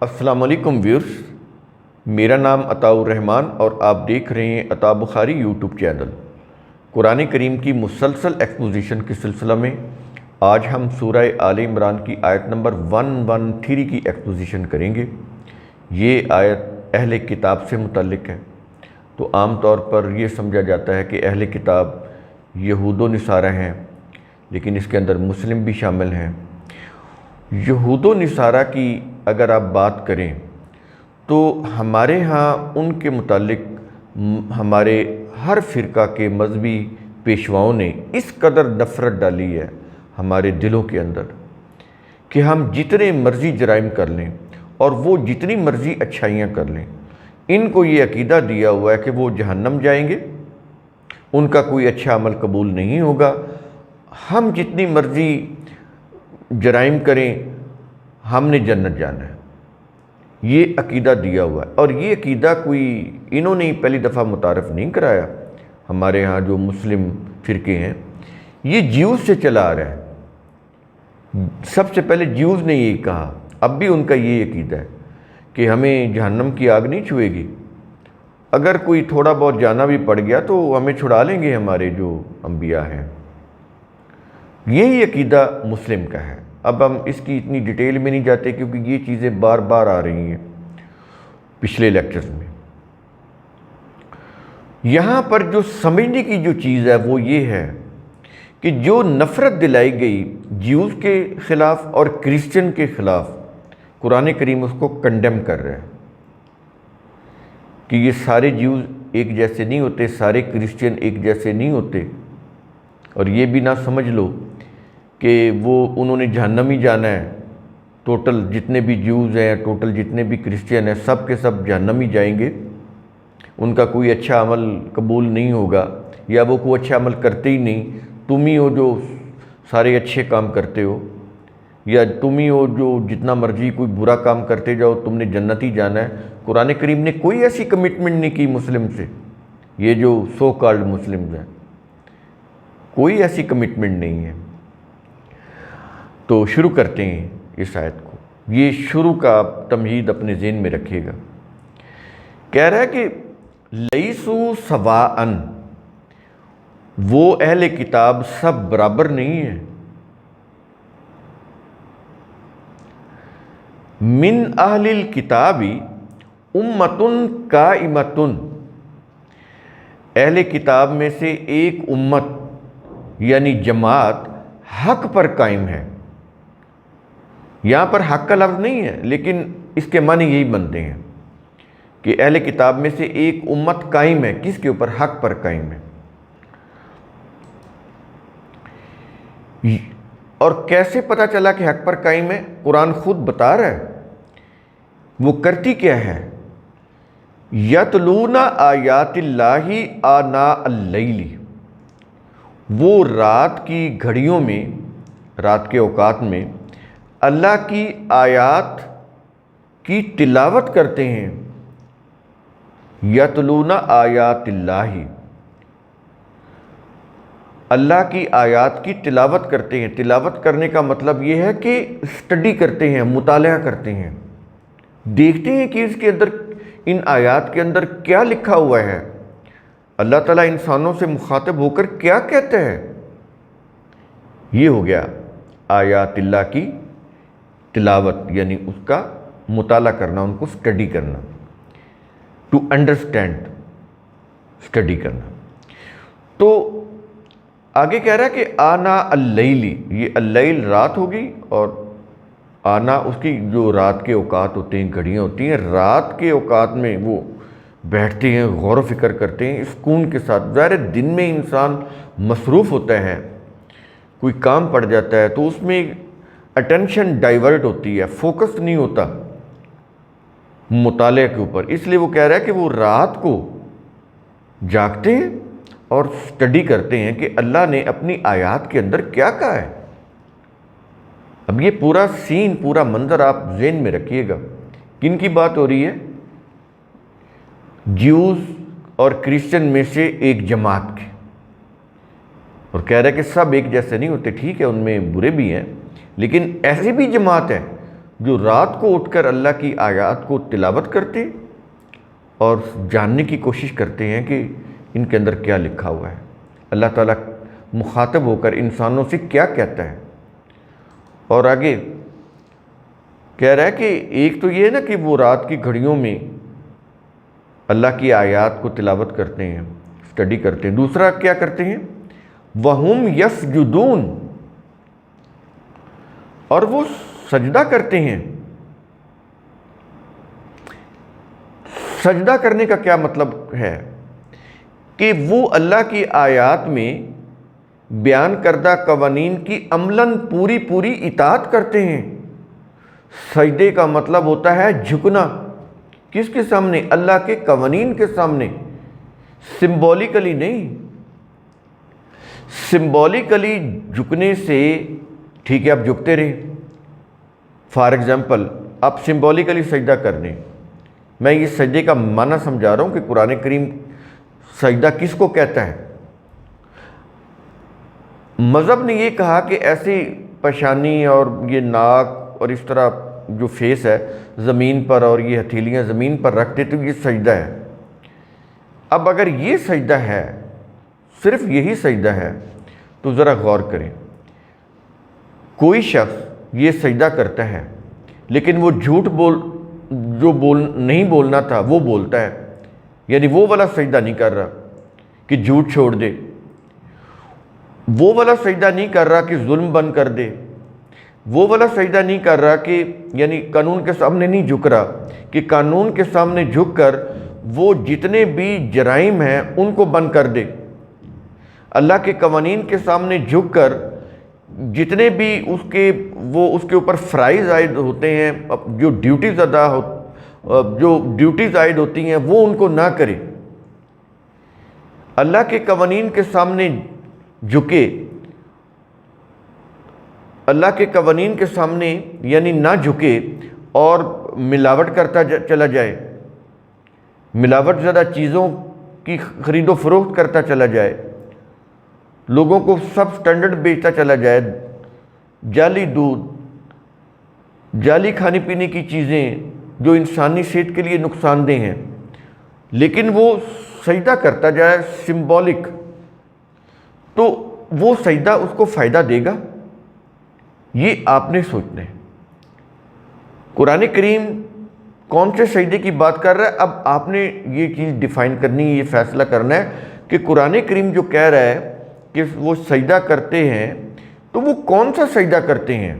السلام علیکم ویورز، میرا نام عطاءالرحمان اور آپ دیکھ رہے ہیں عطا بخاری یوٹیوب چینل۔ قرآن کریم کی مسلسل ایکسپوزیشن کے سلسلہ میں آج ہم سورہ آل عمران کی آیت نمبر 113 کی ایکسپوزیشن کریں گے۔ یہ آیت اہل کتاب سے متعلق ہے۔ تو عام طور پر یہ سمجھا جاتا ہے کہ اہل کتاب یہود و نصارہ ہیں، لیکن اس کے اندر مسلم بھی شامل ہیں۔ یہود و نصارہ کی اگر آپ بات کریں تو ہمارے ہاں ان کے متعلق ہمارے ہر فرقہ کے مذہبی پیشواؤں نے اس قدر نفرت ڈالی ہے ہمارے دلوں کے اندر کہ ہم جتنے مرضی جرائم کر لیں اور وہ جتنی مرضی اچھائیاں کر لیں، ان کو یہ عقیدہ دیا ہوا ہے کہ وہ جہنم جائیں گے، ان کا کوئی اچھا عمل قبول نہیں ہوگا۔ ہم جتنی مرضی جرائم کریں، ہم نے جنت جانا ہے، یہ عقیدہ دیا ہوا ہے۔ اور یہ عقیدہ کوئی انہوں نے پہلی دفعہ متعارف نہیں کرایا۔ ہمارے ہاں جو مسلم فرقے ہیں، یہ جیوز سے چلا آ رہا ہے۔ سب سے پہلے جیوز نے یہ کہا، اب بھی ان کا یہ عقیدہ ہے کہ ہمیں جہنم کی آگ نہیں چھوئے گی، اگر کوئی تھوڑا بہت جانا بھی پڑ گیا تو ہمیں چھڑا لیں گے ہمارے جو انبیاء ہیں۔ یہی عقیدہ مسلم کا ہے۔ اب ہم اس کی اتنی ڈیٹیل میں نہیں جاتے کیونکہ یہ چیزیں بار بار آ رہی ہیں پچھلے لیکچرز میں۔ یہاں پر جو سمجھنے کی جو چیز ہے وہ یہ ہے کہ جو نفرت دلائی گئی جیوز کے خلاف اور کرسچن کے خلاف، قرآن کریم اس کو کنڈیم کر رہا ہے کہ یہ سارے جیوز ایک جیسے نہیں ہوتے، سارے کرسچن ایک جیسے نہیں ہوتے۔ اور یہ بھی نہ سمجھ لو کہ وہ انہوں نے جہنم ہی جانا ہے، ٹوٹل جتنے بھی جیوز ہیں، ٹوٹل جتنے بھی کرسچین ہیں، سب کے سب جہنم ہی جائیں گے، ان کا کوئی اچھا عمل قبول نہیں ہوگا، یا وہ کوئی اچھا عمل کرتے ہی نہیں، تم ہی ہو جو سارے اچھے کام کرتے ہو، یا تم ہی ہو جو جتنا مرضی کوئی برا کام کرتے جاؤ، تم نے جنت ہی جانا ہے۔ قرآن کریم نے کوئی ایسی کمٹمنٹ نہیں کی مسلم سے، یہ جو سو کالڈ مسلمز ہیں، کوئی ایسی کمٹمنٹ نہیں ہے۔ تو شروع کرتے ہیں اس آیت کو۔ یہ شروع کا تمہید اپنے ذہن میں رکھیے گا۔ کہہ رہا ہے کہ لیسو سواءن، وہ اہل کتاب سب برابر نہیں ہیں۔ من اہل الکتاب امۃ قائمۃ، اہل کتاب میں سے ایک امت یعنی جماعت حق پر قائم ہے۔ یہاں پر حق کا لفظ نہیں ہے، لیکن اس کے معنی یہی بنتے ہیں کہ اہل کتاب میں سے ایک امت قائم ہے، کس کے اوپر؟ حق پر قائم ہے۔ اور کیسے پتہ چلا کہ حق پر قائم ہے؟ قرآن خود بتا رہا ہے۔ وہ کرتی کیا ہے؟ یتلون آیات اللہ آناء اللیل، وہ رات کی گھڑیوں میں، رات کے اوقات میں اللہ کی آیات کی تلاوت کرتے ہیں۔ یتلون آیات اللہ، اللہ کی آیات کی تلاوت کرتے ہیں۔ تلاوت کرنے کا مطلب یہ ہے کہ اسٹڈی کرتے ہیں، مطالعہ کرتے ہیں، دیکھتے ہیں کہ اس کے اندر، ان آیات کے اندر کیا لکھا ہوا ہے، اللہ تعالیٰ انسانوں سے مخاطب ہو کر کیا کہتا ہے۔ یہ ہو گیا آیات اللہ کی تلاوت، یعنی اس کا مطالعہ کرنا، ان کو اسٹڈی کرنا، ٹو انڈرسٹینڈ، اسٹڈی کرنا۔ تو آگے کہہ رہا ہے کہ آناء اللیل، یہ اللیل رات ہوگی، اور آنا اس کی جو رات کے اوقات ہوتے ہیں، گھڑیاں ہوتی ہیں، رات کے اوقات میں وہ بیٹھتے ہیں، غور و فکر کرتے ہیں سکون کے ساتھ۔ ظاہر دن میں انسان مصروف ہوتا ہے، کوئی کام پڑ جاتا ہے تو اس میں اٹینشن ڈائیورٹ ہوتی ہے، فوکس نہیں ہوتا مطالعے کے اوپر۔ اس لیے وہ کہہ رہا ہے کہ وہ رات کو جاگتے ہیں اور اسٹڈی کرتے ہیں کہ اللہ نے اپنی آیات کے اندر کیا کہا ہے۔ اب یہ پورا سین، پورا منظر آپ ذہن میں رکھیے گا۔ کن کی بات ہو رہی ہے؟ جیوز اور کرسچن میں سے ایک جماعت کی، اور کہہ رہا ہے کہ سب ایک جیسے نہیں ہوتے، ٹھیک ہے ان میں برے بھی ہیں، لیکن ایسی بھی جماعت ہے جو رات کو اٹھ کر اللہ کی آیات کو تلاوت کرتے اور جاننے کی کوشش کرتے ہیں کہ ان کے اندر کیا لکھا ہوا ہے، اللہ تعالیٰ مخاطب ہو کر انسانوں سے کیا کہتا ہے۔ اور آگے کہہ رہا ہے کہ ایک تو یہ ہے نا کہ وہ رات کی گھڑیوں میں اللہ کی آیات کو تلاوت کرتے ہیں، اسٹڈی کرتے ہیں، دوسرا کیا کرتے ہیں، وَهُمْ يَسْجُدُونَ، اور وہ سجدہ کرتے ہیں۔ سجدہ کرنے کا کیا مطلب ہے کہ وہ اللہ کی آیات میں بیان کردہ قوانین کی عملاً پوری اطاعت کرتے ہیں۔ سجدے کا مطلب ہوتا ہے جھکنا، کس کے سامنے؟ اللہ کے قوانین کے سامنے، سمبولیکلی نہیں۔ سمبولیکلی جھکنے سے ٹھیک ہے آپ جھکتے رہے، فار ایگزامپل آپ سمبولیکلی سجدہ کر لیں، میں یہ سجدے کا معنی سمجھا رہا ہوں کہ قرآن کریم سجدہ کس کو کہتا ہے۔ مذہب نے یہ کہا کہ ایسی پیشانی اور یہ ناک اور اس طرح جو فیس ہے زمین پر اور یہ ہتھیلیاں زمین پر رکھتے تو یہ سجدہ ہے۔ اب اگر یہ سجدہ ہے، صرف یہی سجدہ ہے، تو ذرا غور کریں، کوئی شخص یہ سجدہ کرتا ہے لیکن وہ جھوٹ نہیں بولنا تھا وہ بولتا ہے، یعنی وہ والا سجدہ نہیں کر رہا کہ جھوٹ چھوڑ دے، وہ والا سجدہ نہیں کر رہا کہ ظلم بند کر دے، وہ والا سجدہ نہیں کر رہا کہ یعنی قانون کے سامنے نہیں جھک رہا کہ قانون کے سامنے جھک کر وہ جتنے بھی جرائم ہیں ان کو بند کر دے، اللہ کے قوانین کے سامنے جھک کر جتنے بھی اس کے اوپر فرائض عائد ہوتے ہیں، جو ڈیوٹیز عائد ہوتی ہیں وہ ان کو نہ کرے، اللہ کے قوانین کے سامنے جھکے، اللہ کے قوانین کے سامنے یعنی نہ جھکے اور ملاوٹ کرتا چلا جائے، ملاوٹ زدہ چیزوں کی خرید و فروخت کرتا چلا جائے، لوگوں کو سب سٹینڈرڈ بیچتا چلا جائے، جعلی دودھ، جعلی کھانے پینے کی چیزیں جو انسانی صحت کے لیے نقصان دہ ہیں، لیکن وہ سجدہ کرتا جائے سمبولک، تو وہ سجدہ اس کو فائدہ دے گا؟ یہ آپ نے سوچنا ہے۔ قرآن کریم کون سے سجدے کی بات کر رہا ہے؟ اب آپ نے یہ چیز ڈیفائن کرنی ہے، یہ فیصلہ کرنا ہے کہ قرآن کریم جو کہہ رہا ہے کہ وہ سجدہ کرتے ہیں تو وہ کون سا سجدہ کرتے ہیں؟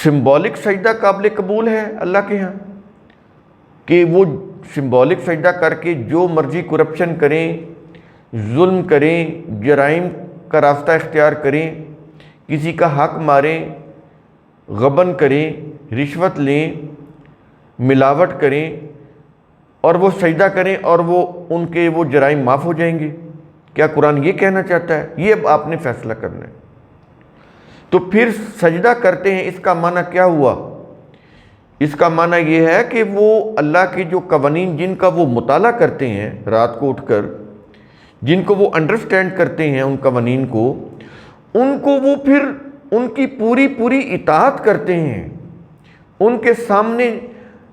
سمبولک سجدہ قابل قبول ہے اللہ کے ہاں کہ وہ سمبولک سجدہ کر کے جو مرضی کرپشن کریں، ظلم کریں، جرائم کا راستہ اختیار کریں، کسی کا حق ماریں، غبن کریں، رشوت لیں، ملاوٹ کریں اور وہ سجدہ کریں اور ان کے وہ جرائم معاف ہو جائیں گے؟ کیا قرآن یہ کہنا چاہتا ہے؟ یہ اب آپ نے فیصلہ کرنا ہے۔ تو پھر سجدہ کرتے ہیں، اس کا معنی کیا ہوا؟ اس کا معنی یہ ہے کہ وہ اللہ کے جو قوانین جن کا وہ مطالعہ کرتے ہیں رات کو اٹھ کر، جن کو وہ انڈرسٹینڈ کرتے ہیں ان قوانین کو، ان کو وہ پھر ان کی پوری اطاعت کرتے ہیں، ان کے سامنے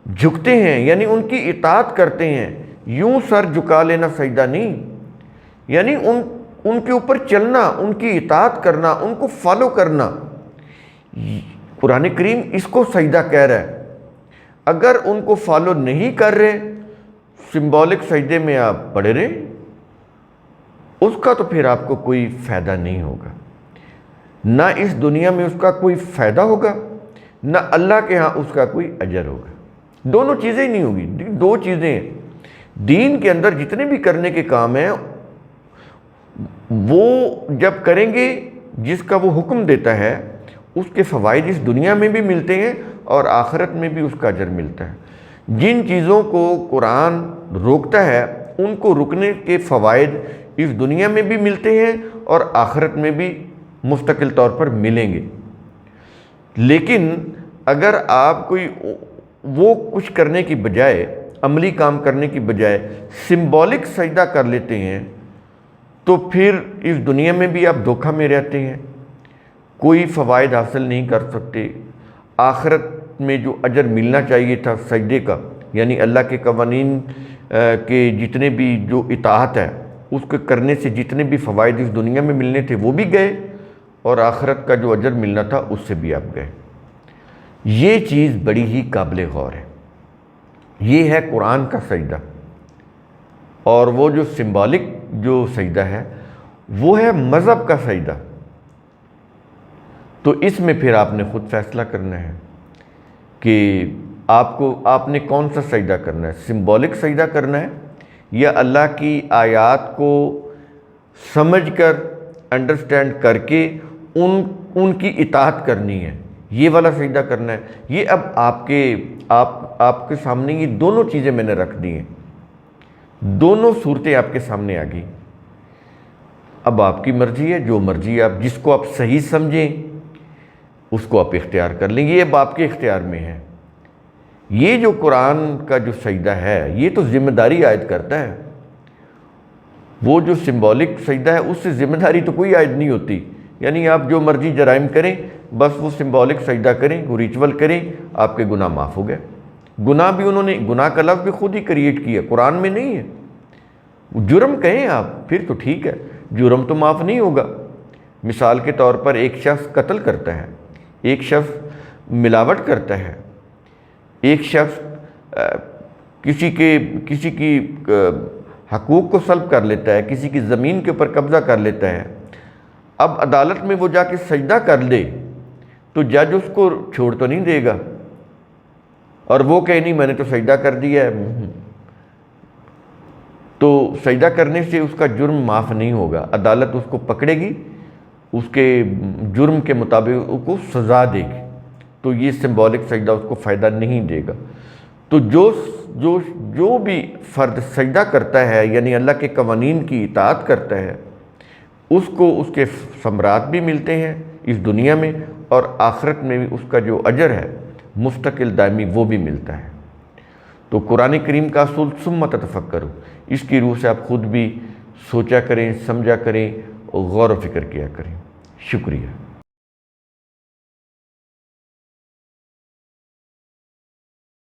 جھکتے ہیں، یعنی ان کی اطاعت کرتے ہیں۔ یوں سر جھکا لینا سجدہ نہیں، یعنی ان کے اوپر چلنا، ان کی اطاعت کرنا، ان کو فالو کرنا۔ قرآن کریم اس کو سجدہ کہہ رہا ہے۔ اگر ان کو فالو نہیں کر رہے، سمبولک سجدے میں آپ پڑے رہے، اس کا تو پھر آپ کو کوئی فائدہ نہیں ہوگا، نہ اس دنیا میں اس کا کوئی فائدہ ہوگا، نہ اللہ کے ہاں اس کا کوئی اجر ہوگا۔ دونوں چیزیں ہی نہیں ہوگی، دو چیزیں ہیں۔ دین کے اندر جتنے بھی کرنے کے کام ہیں وہ جب کریں گے جس کا وہ حکم دیتا ہے، اس کے فوائد اس دنیا میں بھی ملتے ہیں اور آخرت میں بھی اس کا اجر ملتا ہے۔ جن چیزوں کو قرآن روکتا ہے ان کو رکنے کے فوائد اس دنیا میں بھی ملتے ہیں اور آخرت میں بھی مستقل طور پر ملیں گے۔ لیکن اگر آپ کوئی وہ کچھ کرنے کی بجائے، عملی کام کرنے کی بجائے سمبولک سجدہ کر لیتے ہیں تو پھر اس دنیا میں بھی آپ دھوکہ میں رہتے ہیں، کوئی فوائد حاصل نہیں کر سکتے، آخرت میں جو اجر ملنا چاہیے تھا سجدے کا، یعنی اللہ کے قوانین کے جتنے بھی جو اطاعت ہے اس کے کرنے سے جتنے بھی فوائد اس دنیا میں ملنے تھے وہ بھی گئے، اور آخرت کا جو اجر ملنا تھا اس سے بھی آپ گئے۔ یہ چیز بڑی ہی قابل غور ہے۔ یہ ہے قرآن کا سجدہ، اور وہ جو سمبولک جو سجدہ ہے وہ ہے مذہب کا سجدہ۔ تو اس میں پھر آپ نے خود فیصلہ کرنا ہے کہ آپ نے کون سا سجدہ کرنا ہے، سمبولک سجدہ کرنا ہے یا اللہ کی آیات کو سمجھ کر انڈرسٹینڈ کر کے ان کی اطاعت کرنی ہے، یہ والا سجدہ کرنا ہے۔ یہ اب آپ کے سامنے یہ دونوں چیزیں میں نے رکھ دی ہیں، دونوں صورتیں آپ کے سامنے آ گئی۔ اب آپ کی مرضی ہے، جو مرضی آپ جس کو آپ صحیح سمجھیں اس کو آپ اختیار کر لیں، یہ اب آپ کے اختیار میں ہے۔ یہ جو قرآن کا جو سجدہ ہے یہ تو ذمہ داری عائد کرتا ہے، وہ جو سمبولک سجدہ ہے اس سے ذمہ داری تو کوئی عائد نہیں ہوتی، یعنی آپ جو مرضی جرائم کریں بس وہ سمبولک سجدہ کریں، وہ ریچول کریں، آپ کے گناہ معاف ہو گئے۔ گناہ بھی انہوں نے، گناہ کا لفظ بھی خود ہی کریٹ کیا، قرآن میں نہیں ہے۔ جرم کہیں آپ پھر تو ٹھیک ہے، جرم تو معاف نہیں ہوگا۔ مثال کے طور پر ایک شخص قتل کرتا ہے، ایک شخص ملاوٹ کرتا ہے، ایک شخص کسی کی حقوق کو سلب کر لیتا ہے، کسی کی زمین کے اوپر قبضہ کر لیتا ہے۔ اب عدالت میں وہ جا کے سجدہ کر دے تو جج اس کو چھوڑ تو نہیں دے گا، اور وہ کہے نہیں میں نے تو سجدہ کر دیا ہے، تو سجدہ کرنے سے اس کا جرم معاف نہیں ہوگا۔ عدالت اس کو پکڑے گی، اس کے جرم کے مطابق اس کو سزا دے گی، تو یہ سمبولک سجدہ اس کو فائدہ نہیں دے گا۔ تو جو بھی فرد سجدہ کرتا ہے یعنی اللہ کے قوانین کی اطاعت کرتا ہے اس کو اس کے ثمرات بھی ملتے ہیں اس دنیا میں، اور آخرت میں بھی اس کا جو اجر ہے مستقل دائمی وہ بھی ملتا ہے۔ تو قرآن کریم کا اصول ثم تتفکروا، اس کی روح سے آپ خود بھی سوچا کریں، سمجھا کریں اور غور و فکر کیا کریں۔ شکریہ۔